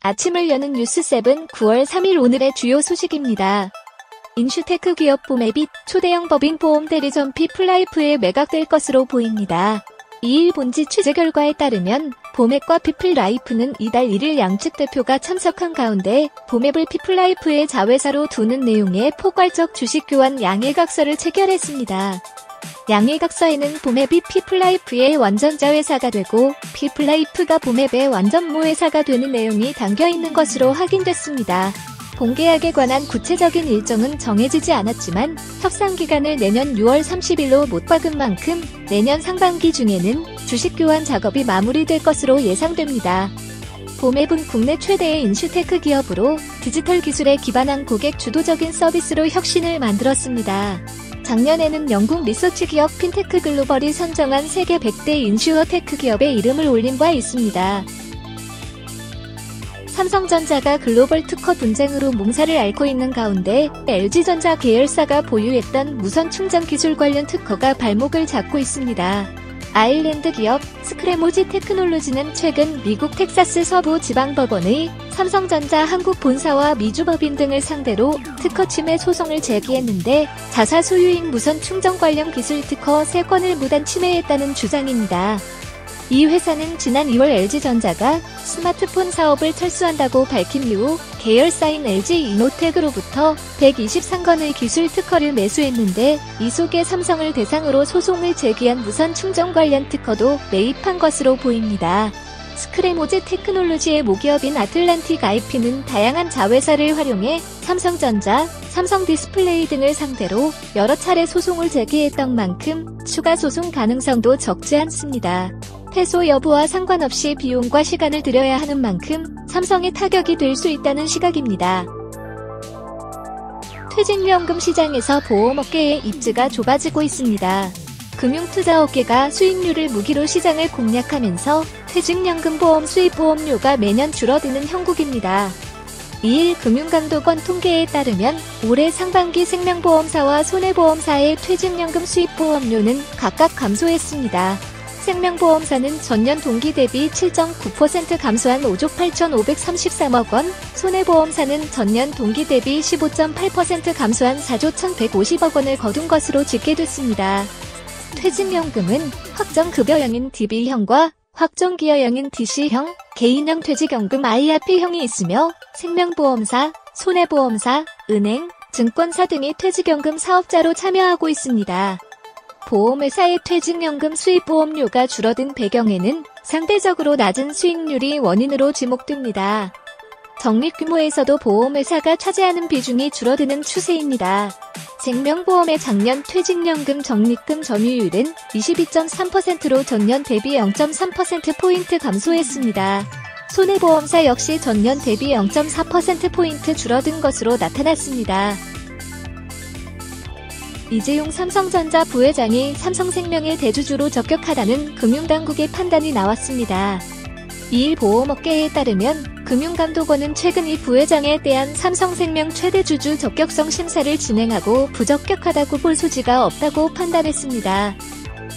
아침을 여는 뉴스7 9월 3일 오늘의 주요 소식입니다. 인슈테크 기업 보메빗 초대형 법인 보험 대리점 피플라이프에 매각될 것으로 보입니다. 2일 본지 취재 결과에 따르면 보맵과 피플라이프는 이달 1일 양측 대표가 참석한 가운데 보맵을 피플라이프의 자회사로 두는 내용의 포괄적 주식 교환 양해각서를 체결했습니다. 양해각서에는 보맵이 피플라이프의 완전 자회사가 되고 피플라이프가 보맵의 완전 모회사가 되는 내용이 담겨있는 것으로 확인됐습니다. 본계약에 관한 구체적인 일정은 정해지지 않았지만 협상 기간을 내년 6월 30일로 못 박은 만큼 내년 상반기 중에는 주식 교환 작업이 마무리될 것으로 예상됩니다. 보맵은 국내 최대의 인슈테크 기업으로 디지털 기술에 기반한 고객 주도적인 서비스로 혁신을 만들었습니다. 작년에는 영국 리서치 기업 핀테크 글로벌이 선정한 세계 100대 인슈어테크 기업의 이름을 올린 바 있습니다. 삼성전자가 글로벌 특허 분쟁으로 몸살을 앓고 있는 가운데 LG전자 계열사가 보유했던 무선 충전 기술 관련 특허가 발목을 잡고 있습니다. 아일랜드 기업 스크래모지 테크놀로지는 최근 미국 텍사스 서부 지방법원의 삼성전자 한국 본사와 미주법인 등을 상대로 특허 침해 소송을 제기했는데 자사 소유인 무선 충전 관련 기술 특허 3건을 무단 침해했다는 주장입니다. 이 회사는 지난 2월 LG전자가 스마트폰 사업을 철수한다고 밝힌 이후 계열사인 LG이노텍으로부터 123건의 기술 특허를 매수했는데 이 속에 삼성을 대상으로 소송을 제기한 무선 충전 관련 특허도 매입한 것으로 보입니다. 스크래모지 테크놀로지의 모기업인 아틀란틱 IP는 다양한 자회사를 활용해 삼성전자, 삼성디스플레이 등을 상대로 여러 차례 소송을 제기했던 만큼 추가 소송 가능성도 적지 않습니다. 패소 여부와 상관없이 비용과 시간을 들여야 하는 만큼 삼성에 타격이 될 수 있다는 시각입니다. 퇴직연금 시장에서 보험업계의 입지가 좁아지고 있습니다. 금융투자업계가 수익률을 무기로 시장을 공략하면서 퇴직연금 보험 수입 보험료가 매년 줄어드는 형국입니다. 2일 금융감독원 통계에 따르면 올해 상반기 생명보험사와 손해보험사의 퇴직연금 수입 보험료는 각각 감소했습니다. 생명보험사는 전년 동기 대비 7.9% 감소한 5조 8,533억 원, 손해보험사는 전년 동기 대비 15.8% 감소한 4조 1,150억 원을 거둔 것으로 집계됐습니다. 퇴직연금은 확정급여형인 DB형과 확정기여형인 DC형, 개인형 퇴직연금 IRP형이 있으며 생명보험사, 손해보험사, 은행, 증권사 등이 퇴직연금 사업자로 참여하고 있습니다. 보험회사의 퇴직연금 수입보험료가 줄어든 배경에는 상대적으로 낮은 수익률이 원인으로 지목됩니다. 적립규모에서도 보험회사가 차지하는 비중이 줄어드는 추세입니다. 생명보험의 작년 퇴직연금 적립금 점유율은 22.3%로 전년 대비 0.3%포인트 감소했습니다. 손해보험사 역시 전년 대비 0.4%포인트 줄어든 것으로 나타났습니다. 이재용 삼성전자 부회장이 삼성생명의 대주주로 적격하다는 금융당국의 판단이 나왔습니다. 2일 보험업계에 따르면 금융감독원은 최근 이 부회장에 대한 삼성생명 최대주주 적격성 심사를 진행하고 부적격하다고 볼 소지가 없다고 판단했습니다.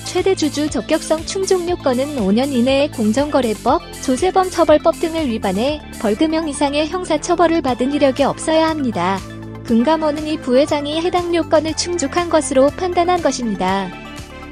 최대주주 적격성 충족 요건은 5년 이내에 공정거래법, 조세범 처벌법 등을 위반해 벌금형 이상의 형사처벌을 받은 이력이 없어야 합니다. 금감원은 이 부회장이 해당 요건을 충족한 것으로 판단한 것입니다.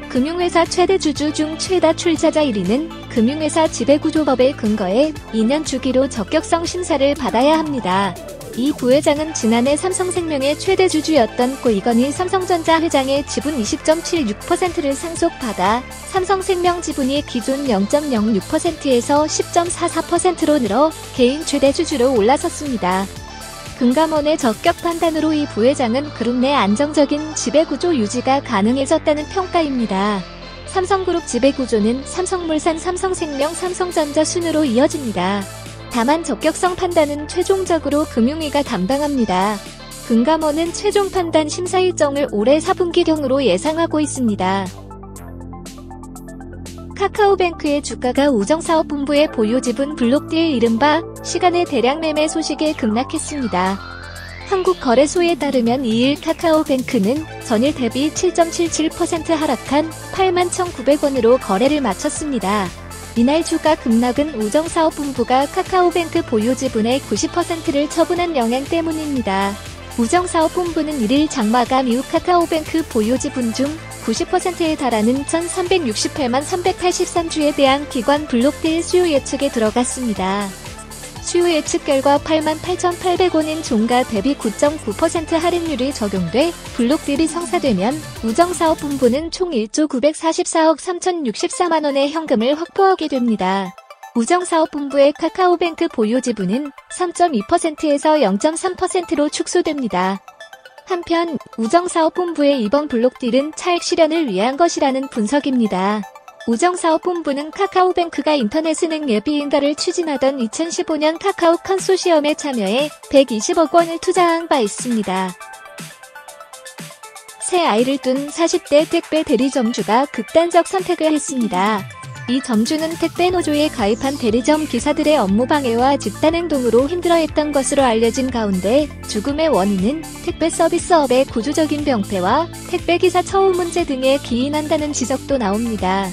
금융회사 최대주주 중 최다 출자자 1위는 금융회사 지배구조법에 근거해 2년 주기로 적격성 심사를 받아야 합니다. 이 부회장은 지난해 삼성생명의 최대주주였던 고 이건희 삼성전자 회장의 지분 20.76%를 상속받아 삼성생명 지분이 기존 0.06%에서 10.44%로 늘어 개인 최대주주로 올라섰습니다. 금감원의 적격 판단으로 이 부회장은 그룹 내 안정적인 지배구조 유지가 가능해졌다는 평가입니다. 삼성그룹 지배구조는 삼성물산, 삼성생명, 삼성전자 순으로 이어집니다. 다만 적격성 판단은 최종적으로 금융위가 담당합니다. 금감원은 최종 판단 심사 일정을 올해 4분기경으로 예상하고 있습니다. 카카오뱅크의 주가가 우정사업본부의 보유 지분 블록딜 이른바 시간의 대량 매매 소식에 급락했습니다. 한국거래소에 따르면 2일 카카오뱅크는 전일 대비 7.77% 하락한 81,900원으로 거래를 마쳤습니다. 이날 주가 급락은 우정사업본부가 카카오뱅크 보유 지분의 90%를 처분한 영향 때문입니다. 우정사업본부는 1일 장마감 이후 카카오뱅크 보유 지분 중 90%에 달하는 1368만 383주에 대한 기관 블록딜 수요 예측에 들어갔습니다. 수요 예측 결과 88,800원인 종가 대비 9.9% 할인율이 적용돼 블록딜이 성사되면 우정사업본부는 총 1조 944억 3,064만원의 현금을 확보하게 됩니다. 우정사업본부의 카카오뱅크 보유 지분은 3.2%에서 0.3%로 축소됩니다. 한편 우정사업본부의 이번 블록딜은 차액 실현을 위한 것이라는 분석입니다. 우정사업본부는 카카오뱅크가 인터넷은행 예비인가를 추진하던 2015년 카카오 컨소시엄에 참여해 120억 원을 투자한 바 있습니다. 새 아이를 둔 40대 택배 대리점주가 극단적 선택을 했습니다. 이 점주는 택배노조에 가입한 대리점 기사들의 업무 방해와 집단행동으로 힘들어했던 것으로 알려진 가운데 죽음의 원인은 택배 서비스업의 구조적인 병폐와 택배기사 처우 문제 등에 기인한다는 지적도 나옵니다.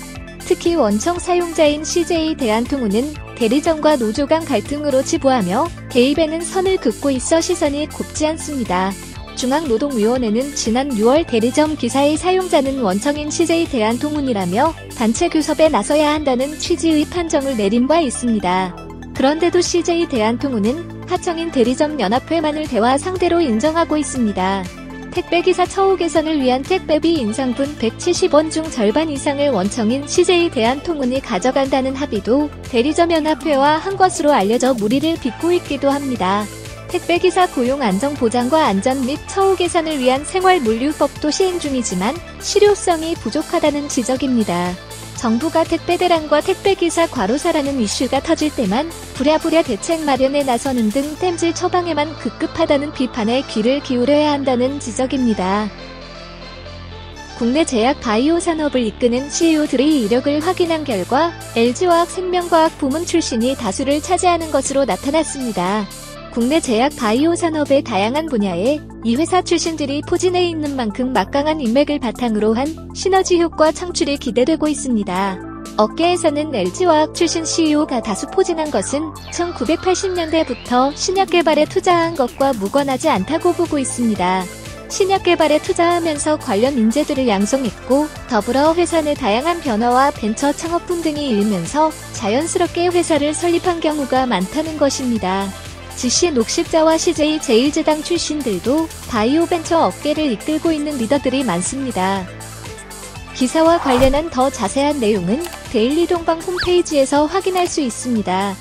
특히 원청 사용자인 CJ 대한통운은 대리점과 노조 간 갈등으로 치부하며 개입에는 선을 긋고 있어 시선이 곱지 않습니다. 중앙노동위원회는 지난 6월 대리점 기사의 사용자는 원청인 CJ 대한통운이라며 단체 교섭에 나서야 한다는 취지의 판정을 내린 바 있습니다. 그런데도 CJ 대한통운은 하청인 대리점 연합회만을 대화 상대로 인정하고 있습니다. 택배기사 처우 개선을 위한 택배비 인상분 170원 중 절반 이상을 원청인 CJ 대한통운이 가져간다는 합의도 대리점 연합회와 한 것으로 알려져 물의를 빚고 있기도 합니다. 택배기사 고용 안정 보장과 안전 및 처우 개선을 위한 생활물류법도 시행 중이지만 실효성이 부족하다는 지적입니다. 정부가 택배대란과 택배기사 과로사라는 이슈가 터질 때만 부랴부랴 대책 마련에 나서는 등 땜질 처방에만 급급하다는 비판에 귀를 기울여야 한다는 지적입니다. 국내 제약 바이오 산업을 이끄는 CEO들의 이력을 확인한 결과 LG화학 생명과학 부문 출신이 다수를 차지하는 것으로 나타났습니다. 국내 제약 바이오 산업의 다양한 분야에 이 회사 출신들이 포진해 있는 만큼 막강한 인맥을 바탕으로 한 시너지 효과 창출이 기대되고 있습니다. 업계에서는 LG화학 출신 CEO가 다수 포진한 것은 1980년대부터 신약 개발에 투자한 것과 무관하지 않다고 보고 있습니다. 신약 개발에 투자하면서 관련 인재들을 양성했고 더불어 회사 내 다양한 변화와 벤처 창업붐 등이 일면서 자연스럽게 회사를 설립한 경우가 많다는 것입니다. GC 녹십자와 CJ 제일제당 출신들도 바이오 벤처 업계를 이끌고 있는 리더들이 많습니다. 기사와 관련한 더 자세한 내용은 데일리 동방 홈페이지에서 확인할 수 있습니다.